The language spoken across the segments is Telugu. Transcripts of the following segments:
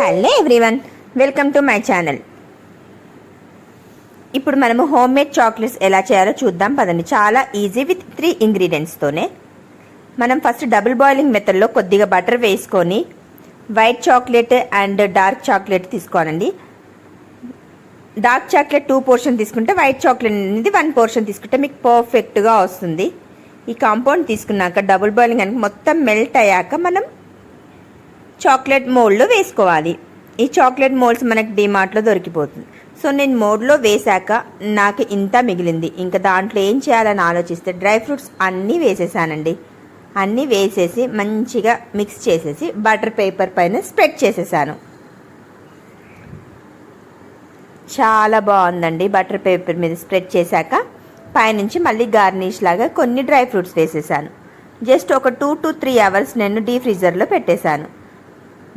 Hello everyone, welcome to my channel. ఇప్పుడు మనము హోమ్ మేడ్ చాక్లెట్స్ ఎలా చేయాలో చూద్దాం పదండి. చాలా ఈజీ విత్ 3 ఇంగ్రీడియంట్స్తోనే. మనం ఫస్ట్ డబుల్ బాయిలింగ్ మెథడ్లో కొద్దిగా బటర్ వేసుకొని white chocolate and dark chocolate తీసుకోనండి. డార్క్ చాక్లెట్ 2 పోర్షన్ తీసుకుంటే వైట్ చాక్లెట్ అనేది 1 పోర్షన్ తీసుకుంటే మీకు పర్ఫెక్ట్గా వస్తుంది. ఈ కాంపౌండ్ తీసుకున్నాక డబుల్ బాయిలింగ్ అని మొత్తం మెల్ట్ అయ్యాక మనం చాక్లెట్ మోల్డ్లో వేసుకోవాలి. ఈ చాక్లెట్ మోల్డ్స్ మనకి డిమార్ట్లో దొరికిపోతుంది. సో నేను మోల్డ్లో వేసాక నాకు ఇంత మిగిలింది. ఇంకా దాంట్లో ఏం చేయాలని ఆలోచిస్తే డ్రై ఫ్రూట్స్ అన్నీ వేసేసానండి. అన్నీ వేసేసి మంచిగా మిక్స్ చేసేసి బటర్ పేపర్ పైన స్ప్రెడ్ చేసేసాను. చాలా బాగుందండి. బటర్ పేపర్ మీద స్ప్రెడ్ చేశాక పైనుంచి మళ్ళీ గార్నిష్ లాగా కొన్ని డ్రై ఫ్రూట్స్ వేసేసాను. జస్ట్ ఒక 2 to 3 అవర్స్ నేను డీప్ ఫ్రీజర్లో పెట్టేశాను.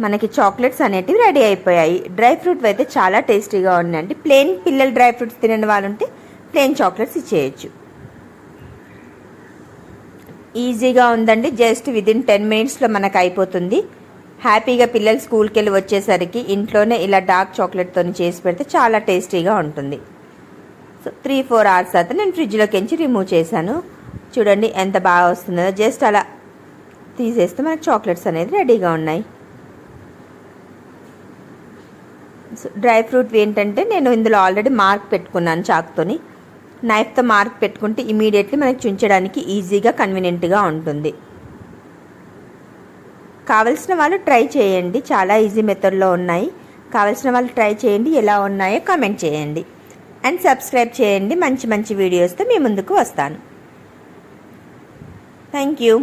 మనకి చాక్లెట్స్ అనేటివి రెడీ అయిపోయాయి. డ్రై ఫ్రూట్ అయితే చాలా టేస్టీగా ఉందండి. ప్లెయిన్ పిల్లలు డ్రై ఫ్రూట్స్ తినని వాళ్ళు ఉంటే ప్లెయిన్ చాక్లెట్స్ ఇచ్చేయచ్చు. ఈజీగా ఉందండి. జస్ట్ విదిన్ 10 మినిట్స్లో మనకు అయిపోతుంది. హ్యాపీగా పిల్లలు స్కూల్కి వెళ్ళి వచ్చేసరికి ఇంట్లోనే ఇలా డార్క్ చాక్లెట్తో చేసి పెడితే చాలా టేస్టీగా ఉంటుంది. సో 3-4 అవర్స్ తర్వాత నేను ఫ్రిడ్జ్లోకి రిమూవ్ చేశాను. చూడండి ఎంత బాగా వస్తుందో. జస్ట్ అలా తీసేస్తే మనకు చాక్లెట్స్ అనేది రెడీగా ఉన్నాయి. సో డ్రై ఫ్రూట్ ఏంటంటే నేను ఇందులో ఆల్రెడీ మార్క్ పెట్టుకున్నాను చాక్తోని. నైఫ్తో మార్క్ పెట్టుకుంటే ఇమీడియట్లీ మనకి చుంచడానికి ఈజీగా కన్వీనియంట్గా ఉంటుంది. కావలసిన వాళ్ళు ట్రై చేయండి. చాలా ఈజీ మెథడ్లో ఉన్నాయి. కావలసిన వాళ్ళు ట్రై చేయండి. ఎలా ఉన్నాయో కామెంట్ చేయండి అండ్ సబ్స్క్రైబ్ చేయండి. మంచి మంచి వీడియోస్తో మీ ముందుకు వస్తాను. Thank you.